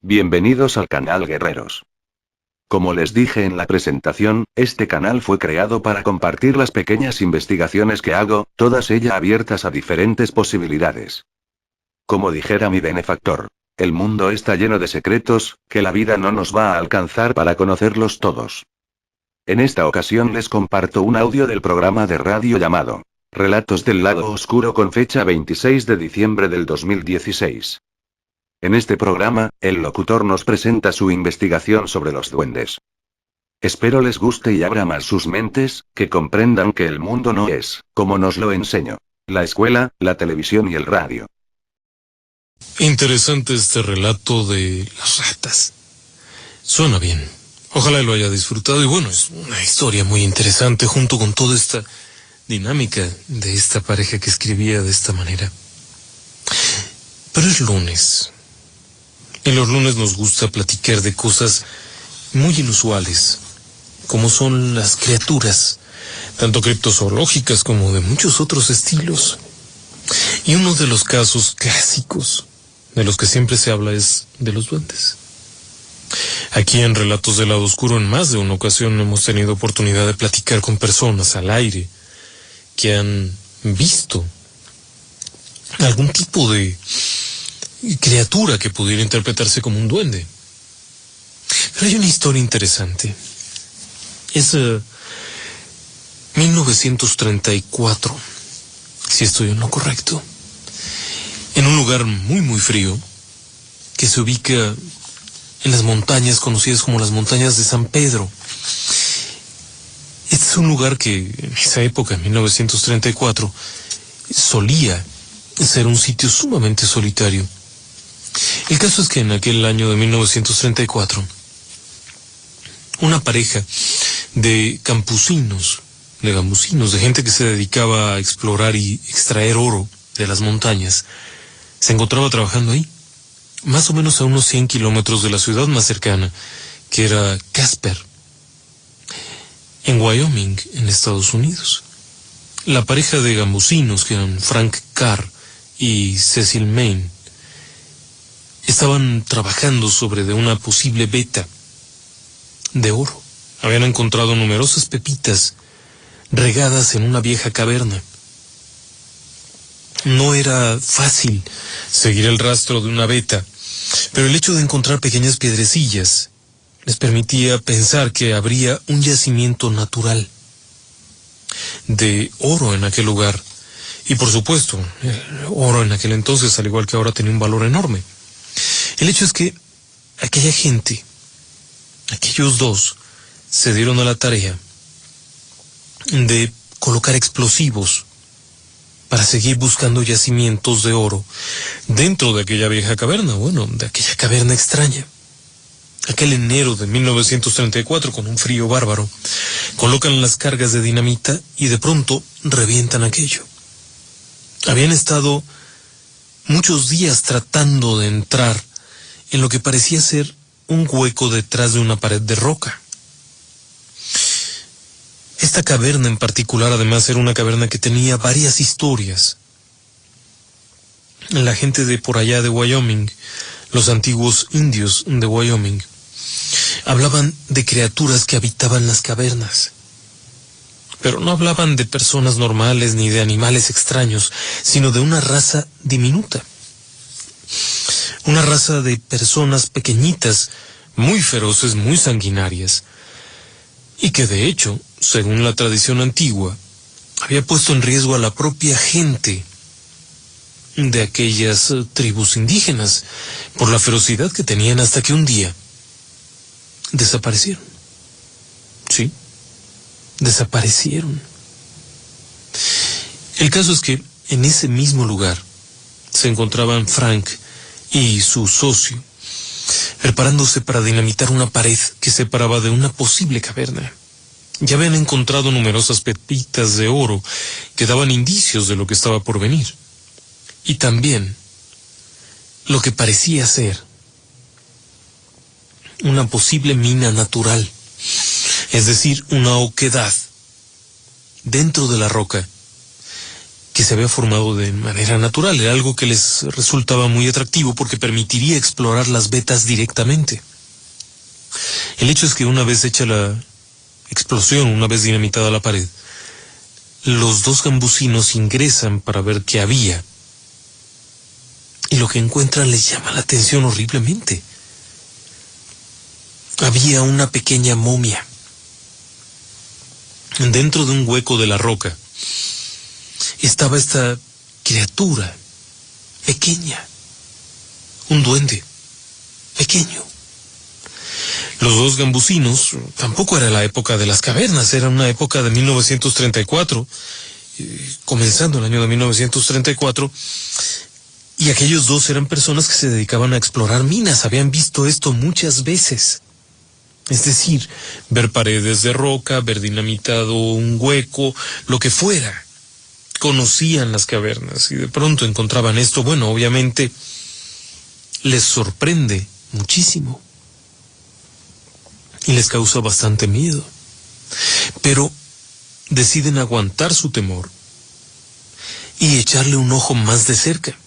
Bienvenidos al canal Guerreros. Como les dije en la presentación, este canal fue creado para compartir las pequeñas investigaciones que hago, todas ellas abiertas a diferentes posibilidades. Como dijera mi benefactor, el mundo está lleno de secretos, que la vida no nos va a alcanzar para conocerlos todos. En esta ocasión les comparto un audio del programa de radio llamado Relatos del Lado Oscuro con fecha 26 de diciembre del 2016. En este programa, el locutor nos presenta su investigación sobre los duendes. Espero les guste y abra más sus mentes, que comprendan que el mundo no es, como nos lo enseñó, la escuela, la televisión y el radio. Interesante este relato de las ratas. Suena bien. Ojalá lo haya disfrutado y bueno, es una historia muy interesante junto con toda esta dinámica de esta pareja que escribía de esta manera. Pero es lunes. En los lunes nos gusta platicar de cosas muy inusuales, como son las criaturas, tanto criptozoológicas como de muchos otros estilos. Y uno de los casos clásicos, de los que siempre se habla, es de los duendes. Aquí en Relatos del Lado Oscuro, en más de una ocasión hemos tenido oportunidad de platicar con personas al aire que han visto algún tipo de criatura que pudiera interpretarse como un duende. Pero hay una historia interesante. Es 1934, si estoy en lo correcto, en un lugar muy muy frío que se ubica en las montañas conocidas como las montañas de San Pedro. Este es un lugar que en esa época, en 1934, solía ser un sitio sumamente solitario. El caso es que en aquel año de 1934, una pareja de campesinos, de gente que se dedicaba a explorar y extraer oro de las montañas, se encontraba trabajando ahí, más o menos a unos 100 kilómetros de la ciudad más cercana, que era Casper, en Wyoming, en Estados Unidos. La pareja de gambusinos, que eran Frank Carr y Cecil Main, estaban trabajando sobre de una posible veta de oro. Habían encontrado numerosas pepitas regadas en una vieja caverna. No era fácil seguir el rastro de una veta, pero el hecho de encontrar pequeñas piedrecillas les permitía pensar que habría un yacimiento natural de oro en aquel lugar. Y por supuesto, el oro en aquel entonces, al igual que ahora, tenía un valor enorme. El hecho es que aquella gente, aquellos dos, se dieron a la tarea de colocar explosivos para seguir buscando yacimientos de oro dentro de aquella vieja caverna, de aquella caverna extraña. Aquel enero de 1934, con un frío bárbaro, colocan las cargas de dinamita y de pronto revientan aquello. Habían estado muchos días tratando de entrar en lo que parecía ser un hueco detrás de una pared de roca. Esta caverna en particular, además, era una caverna que tenía varias historias. La gente de por allá de Wyoming, los antiguos indios de Wyoming, hablaban de criaturas que habitaban las cavernas. Pero no hablaban de personas normales ni de animales extraños, sino de una raza diminuta. Una raza de personas pequeñitas, muy feroces, muy sanguinarias, y que de hecho, según la tradición antigua, había puesto en riesgo a la propia gente de aquellas tribus indígenas por la ferocidad que tenían, hasta que un día desaparecieron. Sí, desaparecieron. El caso es que en ese mismo lugar se encontraban Frank y su socio, preparándose para dinamitar una pared que separaba de una posible caverna. Ya habían encontrado numerosas pepitas de oro que daban indicios de lo que estaba por venir. Y también lo que parecía ser una posible mina natural, es decir, una oquedad dentro de la roca que se había formado de manera natural. Era algo que les resultaba muy atractivo porque permitiría explorar las vetas directamente. El hecho es que una vez hecha la explosión, una vez dinamitada la pared, los dos gambusinos ingresan para ver qué había. Y lo que encuentran les llama la atención horriblemente. Había una pequeña momia dentro de un hueco de la roca. Estaba esta criatura pequeña, un duende pequeño. Los dos gambusinos, tampoco era la época de las cavernas, era una época de 1934, comenzando el año de 1934, y aquellos dos eran personas que se dedicaban a explorar minas, habían visto esto muchas veces. Es decir, ver paredes de roca, ver dinamitado un hueco, lo que fuera. Conocían las cavernas y de pronto encontraban esto. Bueno, obviamente les sorprende muchísimo y les causa bastante miedo, pero deciden aguantar su temor y echarle un ojo más de cerca,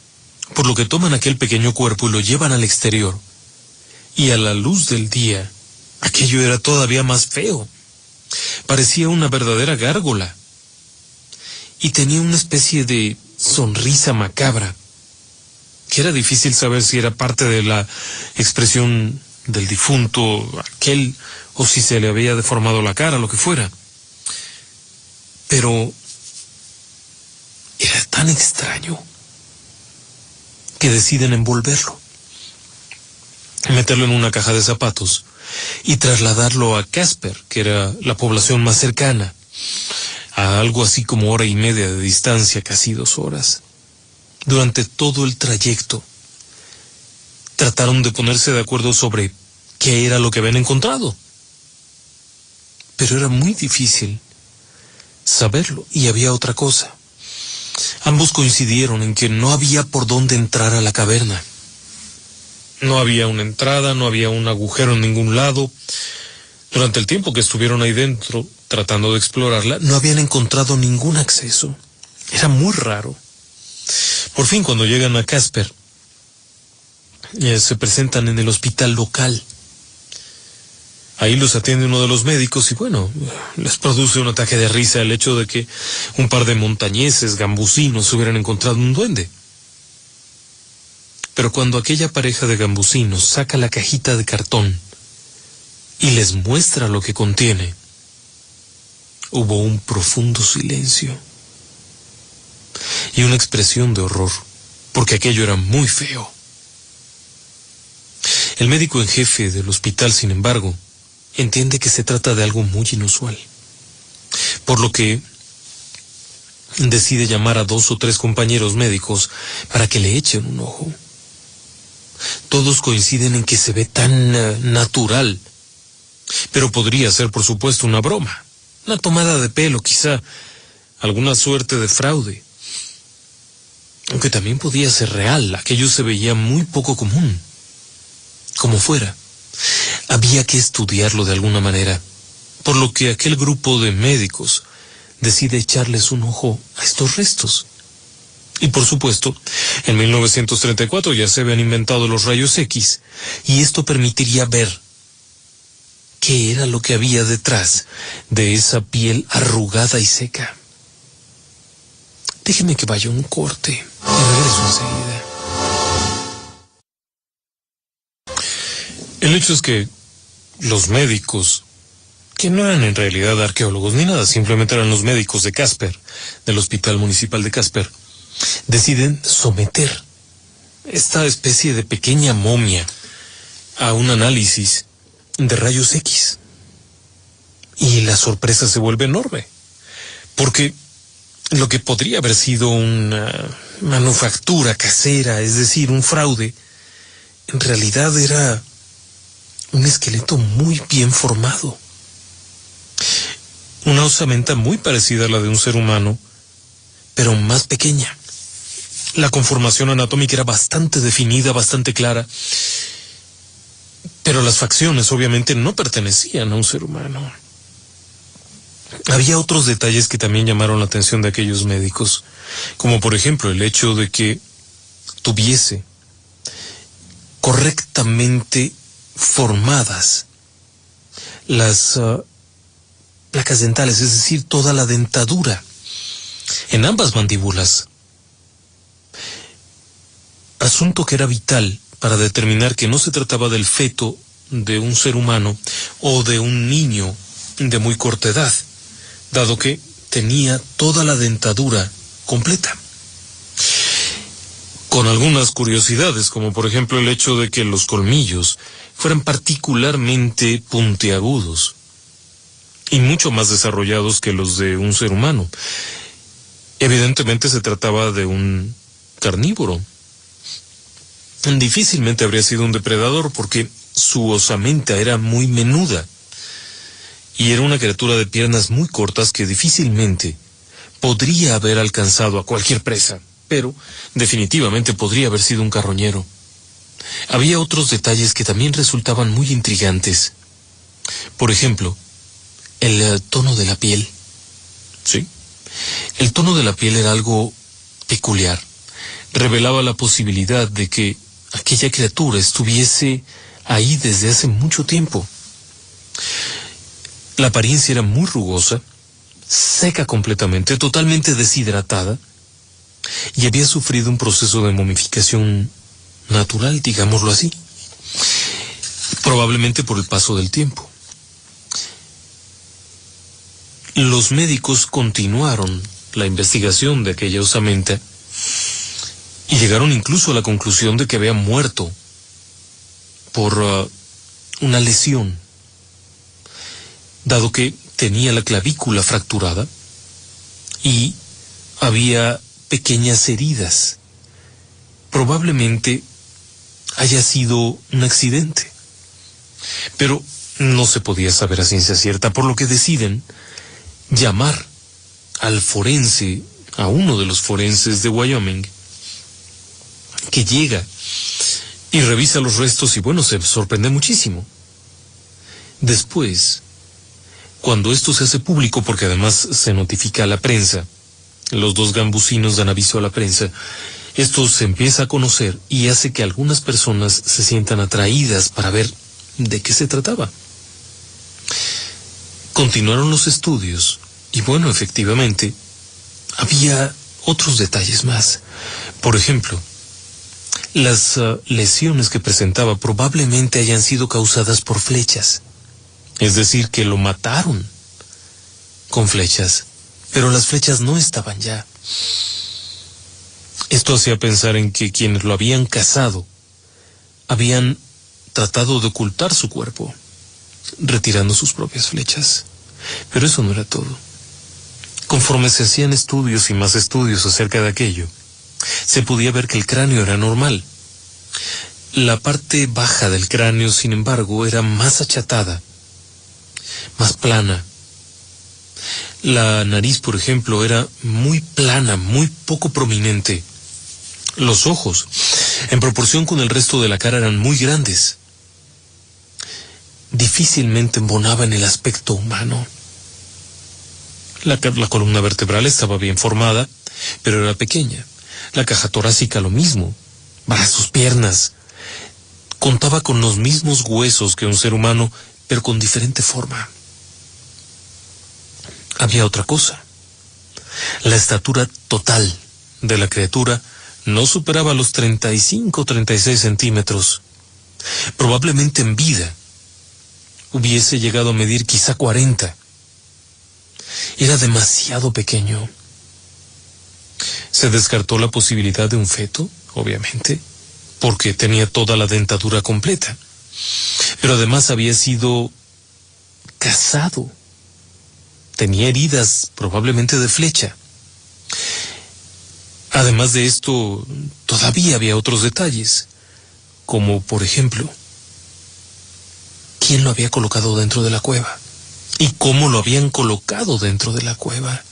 por lo que toman aquel pequeño cuerpo y lo llevan al exterior, y a la luz del día aquello era todavía más feo. Parecía una verdadera gárgola y tenía una especie de sonrisa macabra que era difícil saber si era parte de la expresión del difunto aquel o si se le había deformado la cara, lo que fuera. Pero era tan extraño que deciden envolverlo, meterlo en una caja de zapatos y trasladarlo a Casper, que era la población más cercana, a algo así como 1.5 horas de distancia, casi 2 horas. Durante todo el trayecto trataron de ponerse de acuerdo sobre qué era lo que habían encontrado, pero era muy difícil saberlo. Y había otra cosa: ambos coincidieron en que no había por dónde entrar a la caverna. No había una entrada, no había un agujero en ningún lado. Durante el tiempo que estuvieron ahí dentro, tratando de explorarla, no habían encontrado ningún acceso. Era muy raro. Por fin, cuando llegan a Casper, se presentan en el hospital local. Ahí los atiende uno de los médicos y bueno, les produce un ataque de risa el hecho de que un par de montañeses gambusinos hubieran encontrado un duende. Pero cuando aquella pareja de gambusinos saca la cajita de cartón y les muestra lo que contiene, hubo un profundo silencio y una expresión de horror, porque aquello era muy feo. El médico en jefe del hospital, sin embargo, entiende que se trata de algo muy inusual, por lo que decide llamar a 2 o 3 compañeros médicos para que le echen un ojo. Todos coinciden en que se ve tan natural, pero podría ser, por supuesto, una broma, una tomada de pelo, quizá alguna suerte de fraude, aunque también podía ser real. Aquello se veía muy poco común. Como fuera, había que estudiarlo de alguna manera, por lo que aquel grupo de médicos decide echarles un ojo a estos restos. Y por supuesto, en 1934 ya se habían inventado los rayos X, y esto permitiría ver qué era lo que había detrás de esa piel arrugada y seca. Déjeme que vaya un corte y regreso enseguida. El hecho es que los médicos, que no eran en realidad arqueólogos ni nada, simplemente eran los médicos de Casper, del Hospital Municipal de Casper, deciden someter esta especie de pequeña momia a un análisis de rayos X. Y la sorpresa se vuelve enorme, porque lo que podría haber sido una manufactura casera, es decir, un fraude, en realidad era un esqueleto muy bien formado. Una osamenta muy parecida a la de un ser humano, pero más pequeña. La conformación anatómica era bastante definida, bastante clara, pero las facciones obviamente no pertenecían a un ser humano. Había otros detalles que también llamaron la atención de aquellos médicos. como por ejemplo el hecho de que tuviese correctamente formadas las placas dentales, es decir, toda la dentadura en ambas mandíbulas. Asunto que era vital para determinar que no se trataba del feto de un ser humano o de un niño de muy corta edad, dado que tenía toda la dentadura completa. Con algunas curiosidades, como por ejemplo el hecho de que los colmillos fueran particularmente puntiagudos y mucho más desarrollados que los de un ser humano. Evidentemente se trataba de un carnívoro. Difícilmente habría sido un depredador porque su osamenta era muy menuda y era una criatura de piernas muy cortas que difícilmente podría haber alcanzado a cualquier presa, pero definitivamente podría haber sido un carroñero. Había otros detalles que también resultaban muy intrigantes. Por ejemplo, el tono de la piel. Sí, el tono de la piel era algo peculiar. Revelaba la posibilidad de que aquella criatura estuviese ahí desde hace mucho tiempo. La apariencia era muy rugosa, seca completamente, totalmente deshidratada, y había sufrido un proceso de momificación natural, digámoslo así, probablemente por el paso del tiempo. Los médicos continuaron la investigación de aquella osamenta y llegaron incluso a la conclusión de que había muerto por una lesión, dado que tenía la clavícula fracturada y había pequeñas heridas. Probablemente haya sido un accidente, pero no se podía saber a ciencia cierta, por lo que deciden llamar al forense, a uno de los forenses de Wyoming, que llega y revisa los restos y bueno, se sorprende muchísimo. Después, cuando esto se hace público, porque además se notifica a la prensa, los dos gambusinos dan aviso a la prensa, esto se empieza a conocer y hace que algunas personas se sientan atraídas para ver de qué se trataba. Continuaron los estudios y bueno, efectivamente, había otros detalles más. Por ejemplo, las lesiones que presentaba probablemente hayan sido causadas por flechas. Es decir, que lo mataron con flechas, pero las flechas no estaban ya. Esto hacía pensar en que quienes lo habían cazado habían tratado de ocultar su cuerpo, retirando sus propias flechas. Pero eso no era todo. Conforme se hacían estudios y más estudios acerca de aquello, se podía ver que el cráneo era normal. La parte baja del cráneo, sin embargo, era más achatada, más plana. La nariz, por ejemplo, era muy plana, muy poco prominente. Los ojos, en proporción con el resto de la cara, eran muy grandes. Difícilmente embonaba en el aspecto humano. La columna vertebral estaba bien formada, pero era pequeña. La caja torácica lo mismo. Brazos, piernas. Contaba con los mismos huesos que un ser humano, pero con diferente forma. Había otra cosa. La estatura total de la criatura no superaba los 35 o 36 centímetros. Probablemente en vida hubiese llegado a medir quizá 40. Era demasiado pequeño. Se descartó la posibilidad de un feto, obviamente, porque tenía toda la dentadura completa. Pero además había sido cazado. Tenía heridas, probablemente de flecha. Además de esto, todavía había otros detalles, como por ejemplo, ¿quién lo había colocado dentro de la cueva? ¿Y cómo lo habían colocado dentro de la cueva?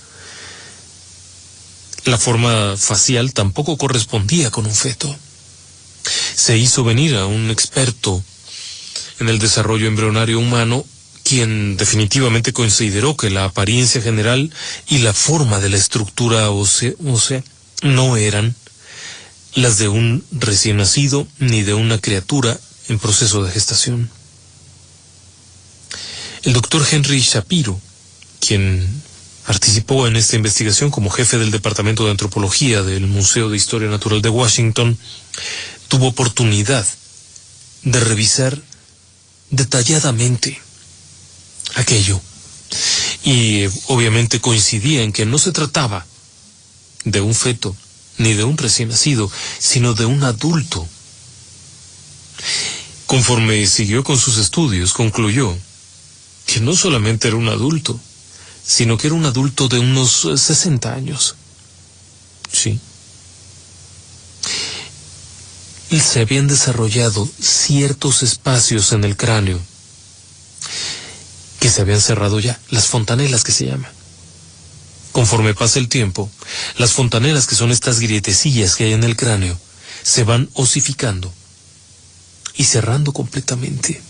La forma facial tampoco correspondía con un feto. Se hizo venir a un experto en el desarrollo embrionario humano, quien definitivamente consideró que la apariencia general y la forma de la estructura ósea no eran las de un recién nacido ni de una criatura en proceso de gestación. El doctor Henry Shapiro, quien participó en esta investigación como jefe del Departamento de Antropología del Museo de Historia Natural de Washington, tuvo oportunidad de revisar detalladamente aquello. Y obviamente coincidía en que no se trataba de un feto, ni de un recién nacido, sino de un adulto. Conforme siguió con sus estudios, concluyó que no solamente era un adulto, sino que era un adulto de unos 60 años. Sí. Se habían desarrollado ciertos espacios en el cráneo que se habían cerrado ya, las fontanelas que se llaman. Conforme pasa el tiempo, las fontanelas, que son estas grietecillas que hay en el cráneo, se van osificando y cerrando completamente.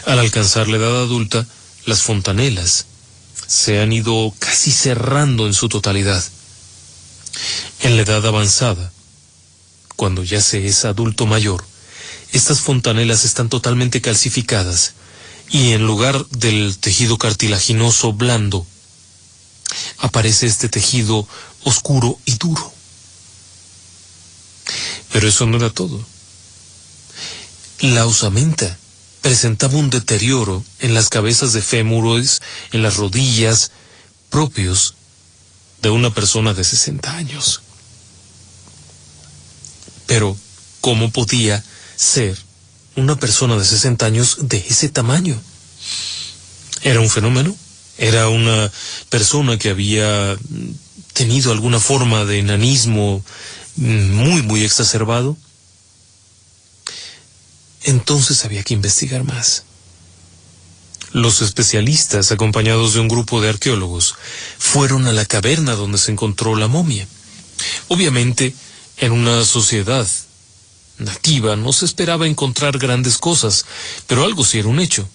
Al alcanzar la edad adulta, las fontanelas se han ido casi cerrando en su totalidad. En la edad avanzada, cuando ya se es adulto mayor, estas fontanelas están totalmente calcificadas y en lugar del tejido cartilaginoso blando, aparece este tejido oscuro y duro. Pero eso no era todo. La osamenta presentaba un deterioro en las cabezas de fémures, en las rodillas, propios de una persona de 60 años. Pero, ¿cómo podía ser una persona de 60 años de ese tamaño? ¿Era un fenómeno? ¿Era una persona que había tenido alguna forma de enanismo muy, muy exacerbado? Entonces había que investigar más. Los especialistas, acompañados de un grupo de arqueólogos, fueron a la caverna donde se encontró la momia. Obviamente, en una sociedad nativa no se esperaba encontrar grandes cosas, pero algo sí era un hecho.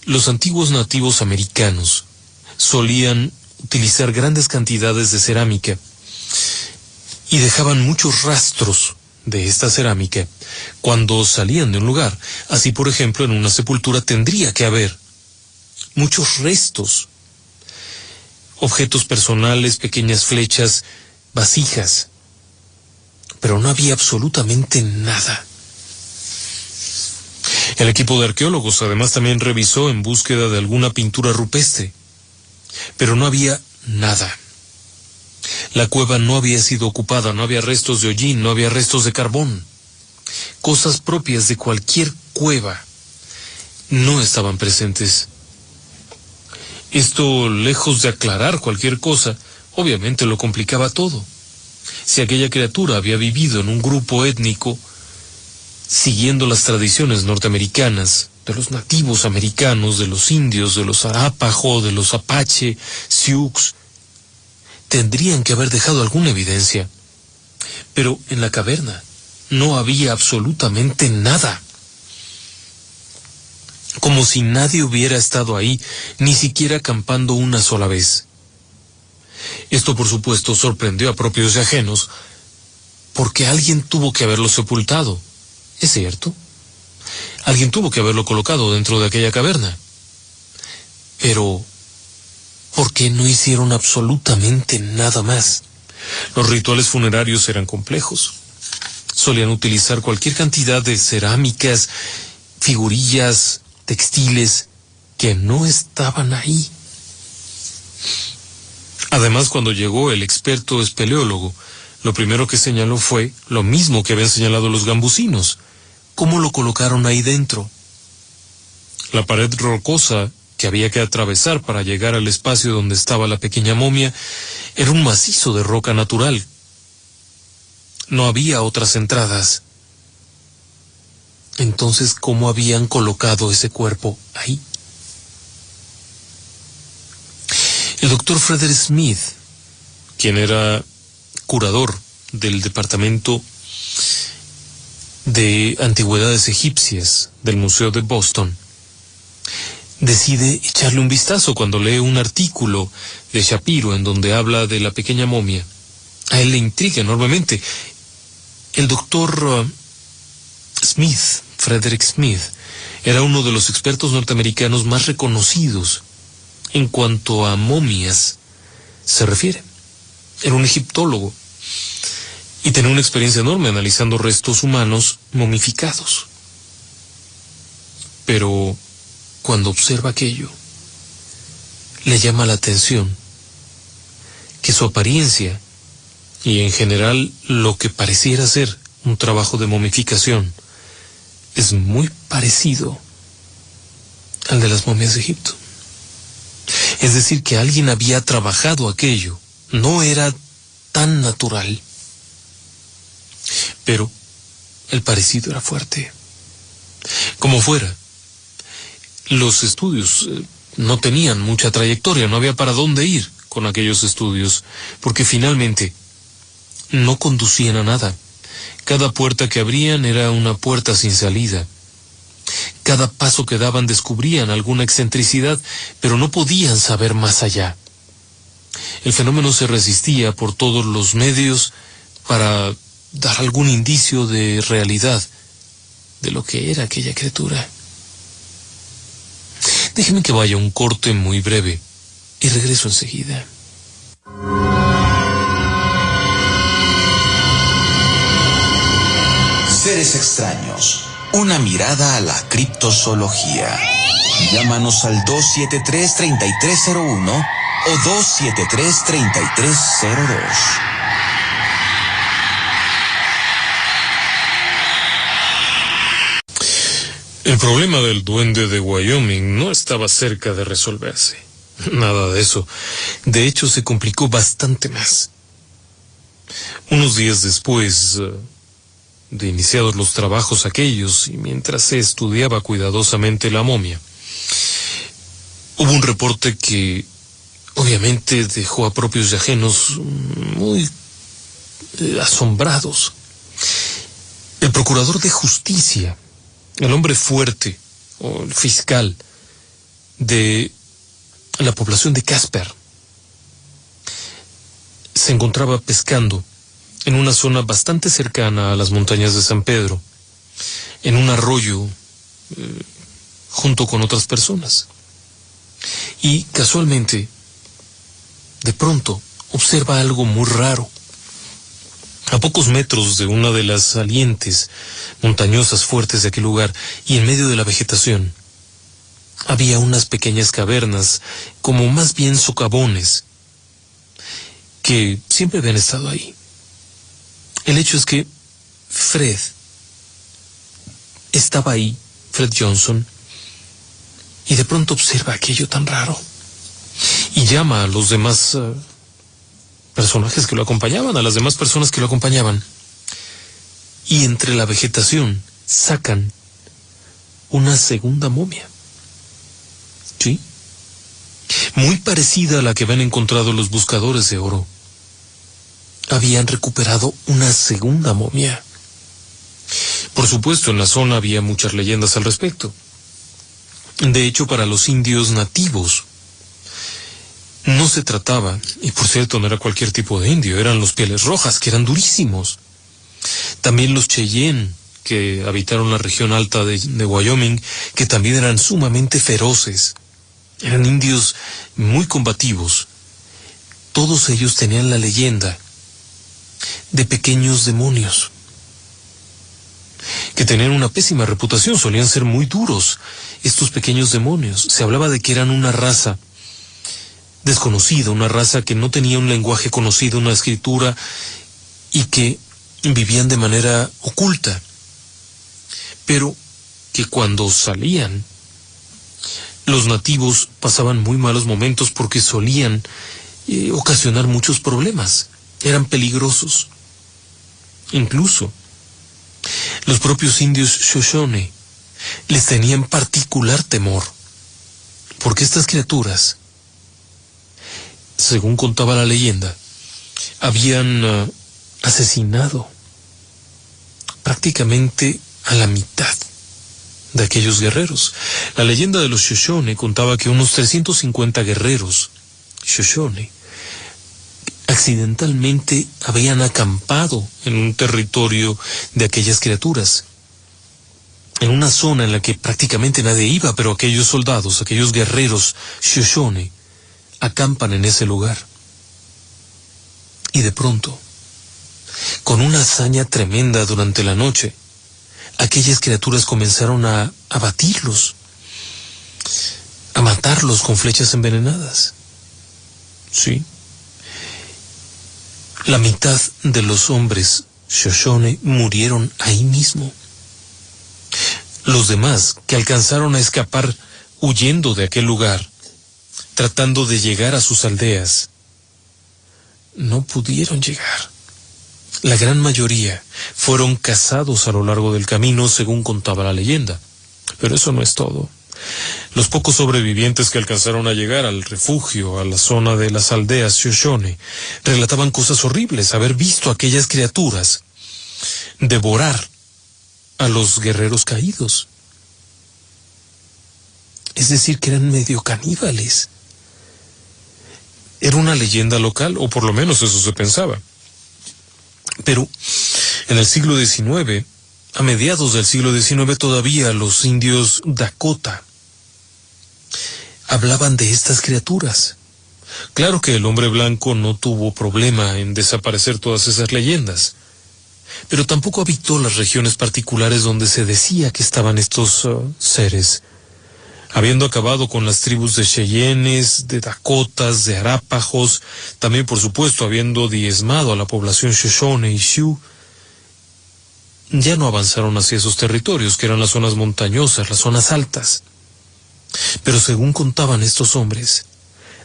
Los antiguos nativos americanos solían utilizar grandes cantidades de cerámica y dejaban muchos rastros de esta cerámica cuando salían de un lugar. Así, por ejemplo, en una sepultura tendría que haber muchos restos, objetos personales, pequeñas flechas, vasijas, pero no había absolutamente nada. El equipo de arqueólogos además también revisó en búsqueda de alguna pintura rupestre, pero no había nada. La cueva no había sido ocupada, no había restos de hollín, no había restos de carbón. Cosas propias de cualquier cueva no estaban presentes. Esto, lejos de aclarar cualquier cosa, obviamente lo complicaba todo. Si aquella criatura había vivido en un grupo étnico, siguiendo las tradiciones norteamericanas, de los nativos americanos, de los indios, de los Arapaho, de los Apache, Sioux, tendrían que haber dejado alguna evidencia. Pero en la caverna no había absolutamente nada. Como si nadie hubiera estado ahí, ni siquiera acampando una sola vez. Esto, por supuesto, sorprendió a propios y ajenos, porque alguien tuvo que haberlo sepultado. ¿Es cierto? Alguien tuvo que haberlo colocado dentro de aquella caverna. Pero, ¿por qué no hicieron absolutamente nada más? Los rituales funerarios eran complejos. Solían utilizar cualquier cantidad de cerámicas, figurillas, textiles, que no estaban ahí. Además, cuando llegó el experto espeleólogo, lo primero que señaló fue lo mismo que habían señalado los gambusinos. ¿Cómo lo colocaron ahí dentro? La pared rocosa que había que atravesar para llegar al espacio donde estaba la pequeña momia era un macizo de roca natural. No había otras entradas. Entonces, ¿cómo habían colocado ese cuerpo ahí? El doctor Frederick Smith, quien era curador del Departamento de Antigüedades Egipcias del Museo de Boston, decide echarle un vistazo cuando lee un artículo de Shapiro en donde habla de la pequeña momia. A él le intriga enormemente. El doctor Smith, Frederick Smith, era uno de los expertos norteamericanos más reconocidos en cuanto a momias se refiere. Era un egiptólogo y tenía una experiencia enorme analizando restos humanos momificados. Pero cuando observa aquello, le llama la atención que su apariencia y en general lo que pareciera ser un trabajo de momificación es muy parecido al de las momias de Egipto. Es decir, que alguien había trabajado aquello, no era tan natural, pero el parecido era fuerte. Como fuera, los estudios no tenían mucha trayectoria, no había para dónde ir con aquellos estudios, porque finalmente no conducían a nada. Cada puerta que abrían era una puerta sin salida. Cada paso que daban descubrían alguna excentricidad, pero no podían saber más allá. El fenómeno se resistía por todos los medios para dar algún indicio de realidad de lo que era aquella criatura. Déjeme que vaya un corte muy breve y regreso enseguida. Seres extraños. Una mirada a la criptozoología. Llámanos al 273-3301 o 273-3302. El problema del duende de Wyoming no estaba cerca de resolverse. Nada de eso. De hecho, se complicó bastante más. Unos días después de iniciados los trabajos aquellos, y mientras se estudiaba cuidadosamente la momia, hubo un reporte que obviamente dejó a propios y ajenos muy asombrados. El procurador de justicia, el hombre fuerte, o el fiscal de la población de Casper, se encontraba pescando en una zona bastante cercana a las montañas de San Pedro, en un arroyo, junto con otras personas. Y casualmente, de pronto, observa algo muy raro. A pocos metros de una de las salientes montañosas fuertes de aquel lugar, y en medio de la vegetación, había unas pequeñas cavernas, como más bien socavones, que siempre habían estado ahí. El hecho es que Fred estaba ahí, Fred Johnson, y de pronto observa aquello tan raro, y llama a los demás personajes que lo acompañaban, a las demás personas que lo acompañaban, y entre la vegetación sacan una segunda momia. ¿Sí? Muy parecida a la que habían encontrado los buscadores de oro. Habían recuperado una segunda momia. Por supuesto, en la zona había muchas leyendas al respecto. De hecho, para los indios nativos, no se trataba, y por cierto no era cualquier tipo de indio, eran los pieles rojas, que eran durísimos. También los Cheyenne, que habitaron la región alta de Wyoming, que también eran sumamente feroces. Eran indios muy combativos. Todos ellos tenían la leyenda de pequeños demonios, que tenían una pésima reputación, solían ser muy duros. Estos pequeños demonios, se hablaba de que eran una raza desconocida, una raza que no tenía un lenguaje conocido, una escritura, y que vivían de manera oculta, pero que cuando salían, los nativos pasaban muy malos momentos porque solían ocasionar muchos problemas, eran peligrosos. Incluso los propios indios Shoshone les tenían particular temor, porque estas criaturas, según contaba la leyenda, habían asesinado prácticamente a la mitad de aquellos guerreros. La leyenda de los Shoshone contaba que unos 350 guerreros Shoshone accidentalmente habían acampado en un territorio de aquellas criaturas, en una zona en la que prácticamente nadie iba, pero aquellos soldados, aquellos guerreros Shoshone, acampan en ese lugar. Y de pronto, con una hazaña tremenda durante la noche, aquellas criaturas comenzaron a abatirlos, a matarlos con flechas envenenadas. Sí. La mitad de los hombres Shoshone murieron ahí mismo. Los demás, que alcanzaron a escapar huyendo de aquel lugar, tratando de llegar a sus aldeas, no pudieron llegar. La gran mayoría fueron cazados a lo largo del camino, según contaba la leyenda. Pero eso no es todo. Los pocos sobrevivientes que alcanzaron a llegar al refugio, a la zona de las aldeas Shoshone, relataban cosas horribles, haber visto a aquellas criaturas devorar a los guerreros caídos. Es decir, que eran medio caníbales. Era una leyenda local, o por lo menos eso se pensaba. Pero en el siglo XIX, a mediados del siglo XIX, todavía los indios Dakota hablaban de estas criaturas. Claro que el hombre blanco no tuvo problema en desaparecer todas esas leyendas, pero tampoco habitó las regiones particulares donde se decía que estaban estos seres. Habiendo acabado con las tribus de Cheyennes, de Dakotas, de Arápajos, también por supuesto habiendo diezmado a la población Shoshone y Sioux, ya no avanzaron hacia esos territorios, que eran las zonas montañosas, las zonas altas. Pero según contaban estos hombres,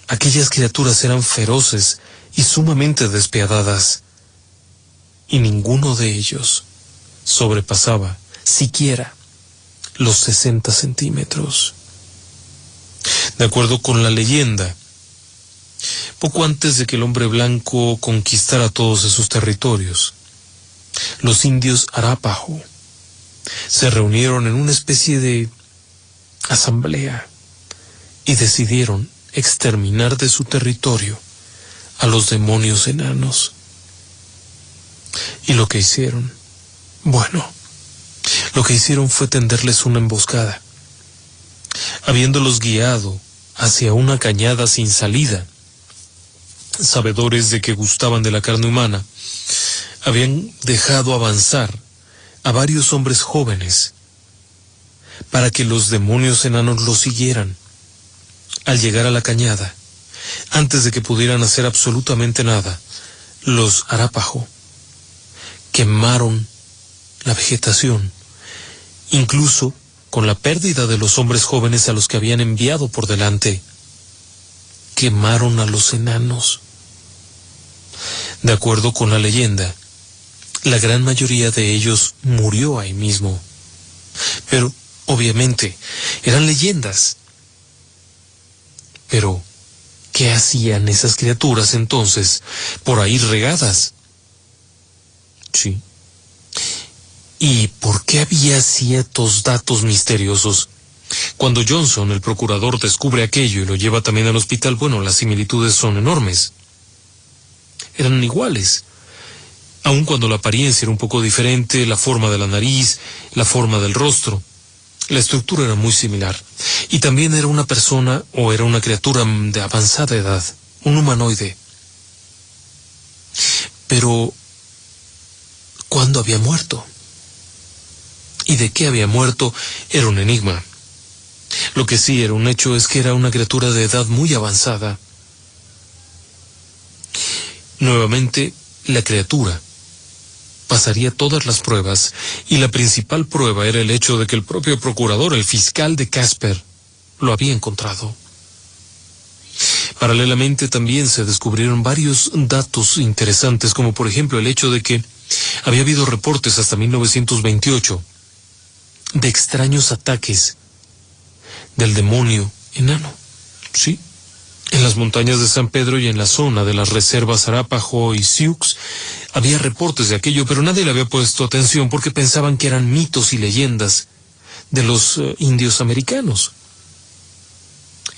aquellas criaturas eran feroces y sumamente despiadadas, y ninguno de ellos sobrepasaba siquiera los 60 centímetros. De acuerdo con la leyenda, poco antes de que el hombre blanco conquistara todos esos territorios, los indios Arapaho se reunieron en una especie de asamblea y decidieron exterminar de su territorio a los demonios enanos. Y lo que hicieron fue tenderles una emboscada. Habiéndolos guiado hacia una cañada sin salida, sabedores de que gustaban de la carne humana, habían dejado avanzar a varios hombres jóvenes para que los demonios enanos los siguieran. Al llegar a la cañada, antes de que pudieran hacer absolutamente nada, los Arapaho quemaron la vegetación, incluso con la pérdida de los hombres jóvenes a los que habían enviado por delante. Quemaron a los enanos. De acuerdo con la leyenda, la gran mayoría de ellos murió ahí mismo. Pero, obviamente, eran leyendas. Pero, ¿qué hacían esas criaturas entonces por ahí regadas? Sí. ¿Y por qué había ciertos datos misteriosos? Cuando Johnson, el procurador, descubre aquello y lo lleva también al hospital, bueno, las similitudes son enormes. Eran iguales. Aun cuando la apariencia era un poco diferente, la forma de la nariz, la forma del rostro, la estructura era muy similar. Y también era una persona, o era una criatura de avanzada edad, un humanoide. Pero, ¿cuándo había muerto? ¿Y de qué había muerto? Era un enigma. Lo que sí era un hecho es que era una criatura de edad muy avanzada. Nuevamente, la criatura pasaría todas las pruebas, y la principal prueba era el hecho de que el propio procurador, el fiscal de Casper, lo había encontrado. Paralelamente también se descubrieron varios datos interesantes, como por ejemplo el hecho de que había habido reportes hasta 1928 de extraños ataques del demonio enano, ¿sí? En las montañas de San Pedro y en la zona de las reservas Arapaho y Sioux había reportes de aquello, pero nadie le había puesto atención porque pensaban que eran mitos y leyendas de los indios americanos.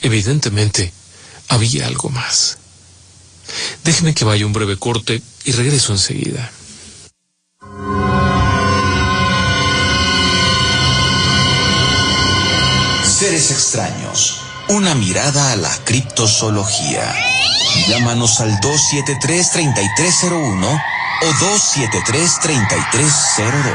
Evidentemente, había algo más. Déjeme que vaya un breve corte y regreso enseguida. Seres extraños. Una mirada a la criptozoología. Llámanos al 273-3301 o 273-3302.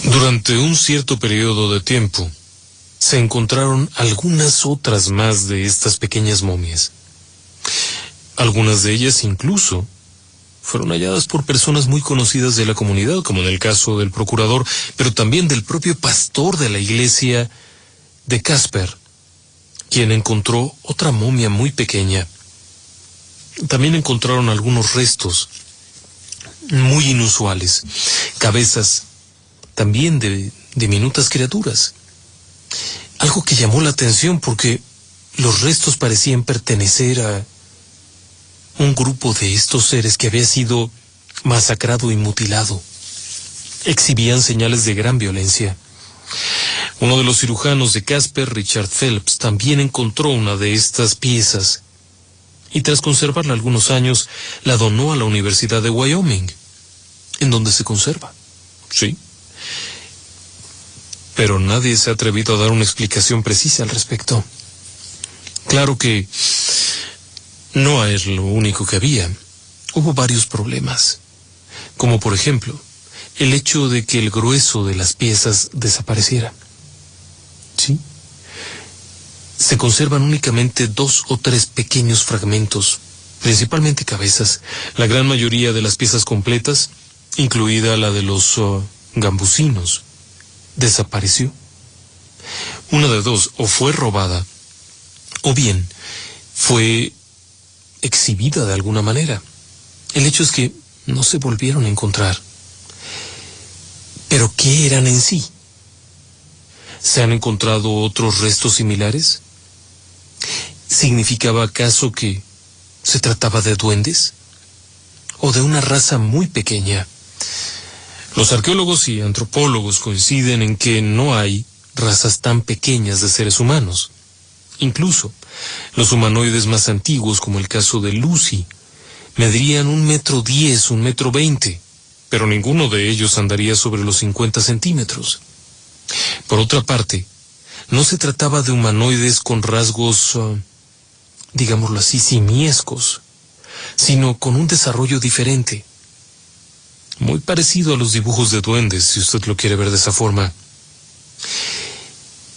Durante un cierto periodo de tiempo, se encontraron algunas otras más de estas pequeñas momias. Algunas de ellas incluso fueron halladas por personas muy conocidas de la comunidad, como en el caso del procurador, pero también del propio pastor de la iglesia de Casper, quien encontró otra momia muy pequeña. También encontraron algunos restos muy inusuales, cabezas también de diminutas criaturas. Algo que llamó la atención porque los restos parecían pertenecer a un grupo de estos seres que había sido masacrado y mutilado. Exhibían señales de gran violencia. Uno de los cirujanos de Casper, Richard Phelps, también encontró una de estas piezas y tras conservarla algunos años, la donó a la Universidad de Wyoming, en donde se conserva. Sí. Pero nadie se ha atrevido a dar una explicación precisa al respecto. Claro que no es lo único que había. Hubo varios problemas, como por ejemplo, el hecho de que el grueso de las piezas desapareciera. ¿Sí? Se conservan únicamente 2 o 3 pequeños fragmentos, principalmente cabezas. La gran mayoría de las piezas completas, incluida la de los gambusinos, desapareció. Una de dos, o fue robada, o bien fue exhibida de alguna manera. El hecho es que no se volvieron a encontrar. ¿Pero qué eran en sí? ¿Se han encontrado otros restos similares? ¿Significaba acaso que se trataba de duendes? ¿O de una raza muy pequeña? Los arqueólogos y antropólogos coinciden en que no hay razas tan pequeñas de seres humanos. Incluso, los humanoides más antiguos, como el caso de Lucy, medirían 1,10 m, 1,20 m, pero ninguno de ellos andaría sobre los 50 centímetros. Por otra parte, no se trataba de humanoides con rasgos, digámoslo así, simiescos, sino con un desarrollo diferente. Muy parecido a los dibujos de duendes, si usted lo quiere ver de esa forma.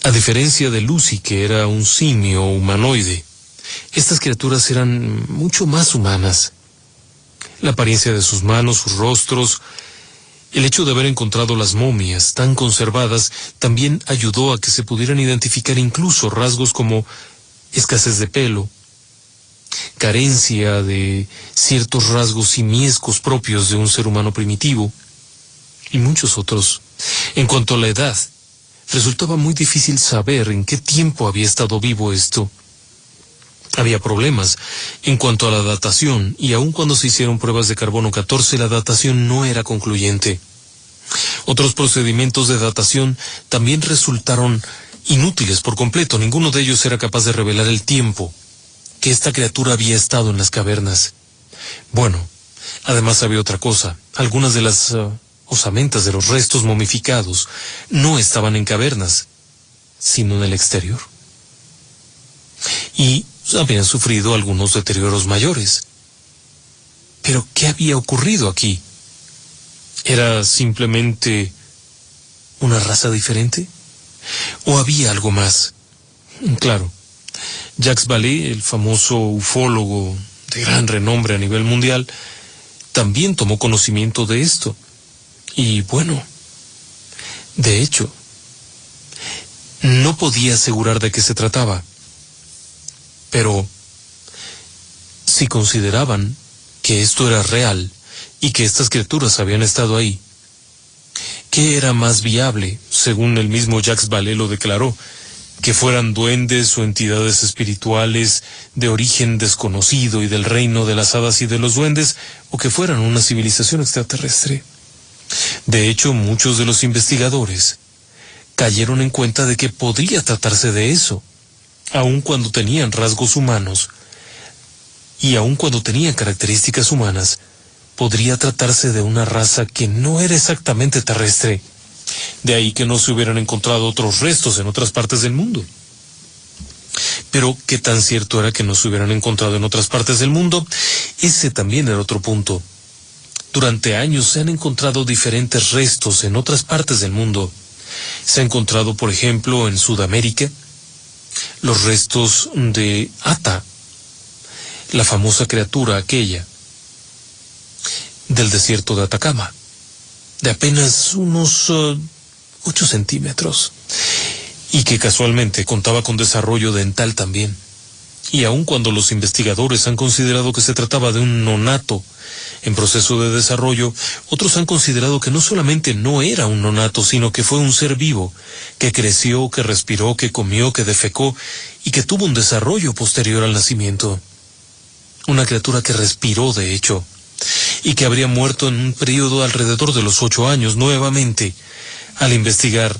A diferencia de Lucy, que era un simio humanoide, estas criaturas eran mucho más humanas. La apariencia de sus manos, sus rostros, el hecho de haber encontrado las momias tan conservadas, también ayudó a que se pudieran identificar incluso rasgos como escasez de pelo, carencia de ciertos rasgos simiescos propios de un ser humano primitivo, y muchos otros. En cuanto a la edad, resultaba muy difícil saber en qué tiempo había estado vivo esto. Había problemas en cuanto a la datación, y aun cuando se hicieron pruebas de carbono 14, la datación no era concluyente. Otros procedimientos de datación también resultaron inútiles por completo. Ninguno de ellos era capaz de revelar el tiempo que esta criatura había estado en las cavernas. Bueno, además había otra cosa. Algunas de las osamentas de los restos momificados no estaban en cavernas, sino en el exterior. Y habían sufrido algunos deterioros mayores. ¿Pero qué había ocurrido aquí? ¿Era simplemente una raza diferente? ¿O había algo más? Claro, Jacques Vallée, el famoso ufólogo de gran renombre a nivel mundial, también tomó conocimiento de esto. Y bueno, de hecho, no podía asegurar de qué se trataba. Pero si consideraban que esto era real y que estas criaturas habían estado ahí, ¿qué era más viable, según el mismo Jacques Vallée lo declaró? que fueran duendes o entidades espirituales de origen desconocido y del reino de las hadas y de los duendes, o que fueran una civilización extraterrestre. De hecho, muchos de los investigadores cayeron en cuenta de que podría tratarse de eso, aun cuando tenían rasgos humanos y aun cuando tenían características humanas. Podría tratarse de una raza que no era exactamente terrestre. De ahí que no se hubieran encontrado otros restos en otras partes del mundo. Pero ¿qué tan cierto era que no se hubieran encontrado en otras partes del mundo? Ese también era otro punto. Durante años se han encontrado diferentes restos en otras partes del mundo. Se ha encontrado, por ejemplo, en Sudamérica, los restos de Ata, la famosa criatura aquella del desierto de Atacama, de apenas unos 8 centímetros, y que casualmente contaba con desarrollo dental también. Y aun cuando los investigadores han considerado que se trataba de un nonato en proceso de desarrollo, otros han considerado que no solamente no era un nonato, sino que fue un ser vivo, que creció, que respiró, que comió, que defecó, y que tuvo un desarrollo posterior al nacimiento. Una criatura que respiró, de hecho, y que habría muerto en un periodo alrededor de los 8 años. Nuevamente, al investigar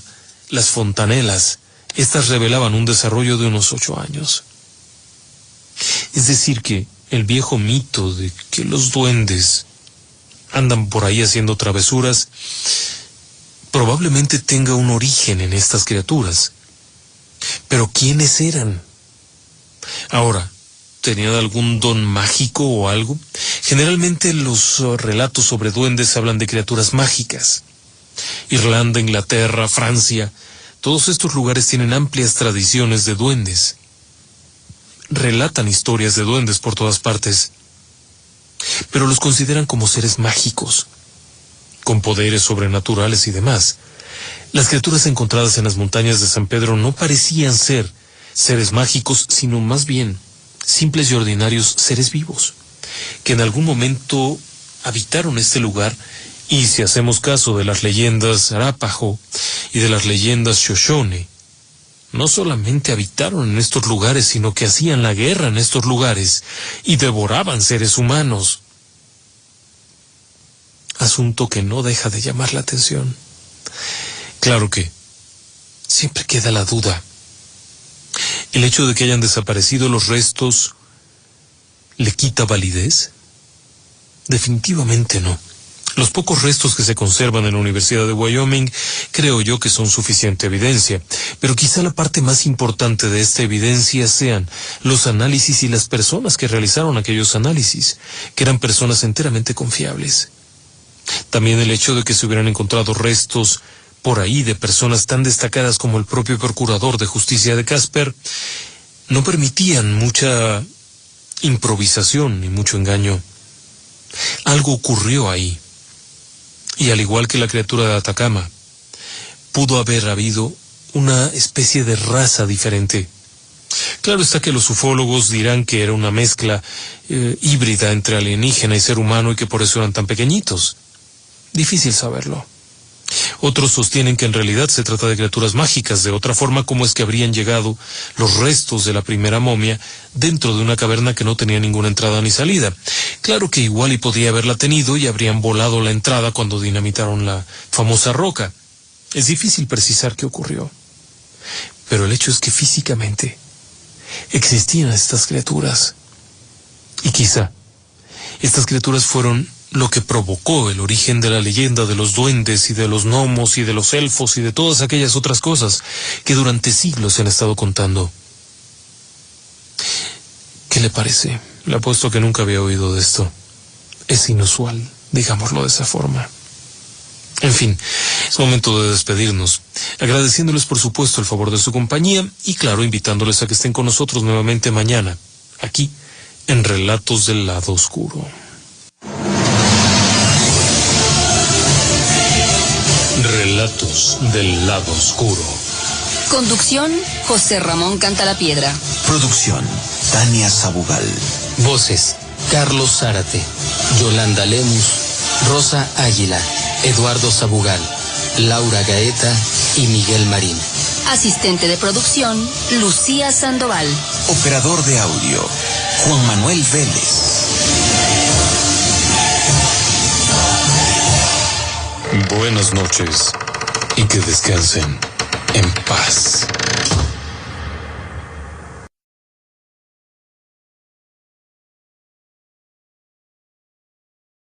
las fontanelas, estas revelaban un desarrollo de unos 8 años. Es decir que el viejo mito de que los duendes andan por ahí haciendo travesuras, probablemente tenga un origen en estas criaturas. Pero ¿quiénes eran? Ahora, ¿tenían algún don mágico o algo? Generalmente los relatos sobre duendes hablan de criaturas mágicas. Irlanda, Inglaterra, Francia, todos estos lugares tienen amplias tradiciones de duendes. Relatan historias de duendes por todas partes, pero los consideran como seres mágicos, con poderes sobrenaturales y demás. Las criaturas encontradas en las montañas de San Pedro no parecían ser seres mágicos, sino más bien simples y ordinarios seres vivos, que en algún momento habitaron este lugar, y si hacemos caso de las leyendas Arapaho y de las leyendas Shoshone, no solamente habitaron en estos lugares, sino que hacían la guerra en estos lugares y devoraban seres humanos. Asunto que no deja de llamar la atención. Claro que siempre queda la duda. ¿El hecho de que hayan desaparecido los restos le quita validez? Definitivamente no. Los pocos restos que se conservan en la Universidad de Wyoming creo yo que son suficiente evidencia, pero quizá la parte más importante de esta evidencia sean los análisis y las personas que realizaron aquellos análisis, que eran personas enteramente confiables. También el hecho de que se hubieran encontrado restos por ahí de personas tan destacadas como el propio Procurador de Justicia de Casper no permitían mucha improvisación ni mucho engaño. Algo ocurrió ahí. Y al igual que la criatura de Atacama, pudo haber habido una especie de raza diferente. Claro está que los ufólogos dirán que era una mezcla híbrida entre alienígena y ser humano y que por eso eran tan pequeñitos. Difícil saberlo. Otros sostienen que en realidad se trata de criaturas mágicas. De otra forma, ¿cómo es que habrían llegado los restos de la primera momia dentro de una caverna que no tenía ninguna entrada ni salida? Claro que igual y podría haberla tenido y habrían volado la entrada cuando dinamitaron la famosa roca. Es difícil precisar qué ocurrió. Pero el hecho es que físicamente existían estas criaturas. Y quizá estas criaturas fueron lo que provocó el origen de la leyenda de los duendes y de los gnomos y de los elfos y de todas aquellas otras cosas que durante siglos se han estado contando. ¿Qué le parece? Le apuesto que nunca había oído de esto. Es inusual, digámoslo de esa forma. En fin, es momento de despedirnos, agradeciéndoles por supuesto el favor de su compañía y claro, invitándoles a que estén con nosotros nuevamente mañana, aquí, en Relatos del Lado Oscuro. Relatos del Lado Oscuro. Conducción, José Ramón Cantalapiedra. Producción, Tania Sabugal. Voces, Carlos Zárate, Yolanda Lemus, Rosa Águila, Eduardo Sabugal, Laura Gaeta y Miguel Marín. Asistente de producción, Lucía Sandoval. Operador de audio, Juan Manuel Vélez. Buenas noches y que descansen en paz.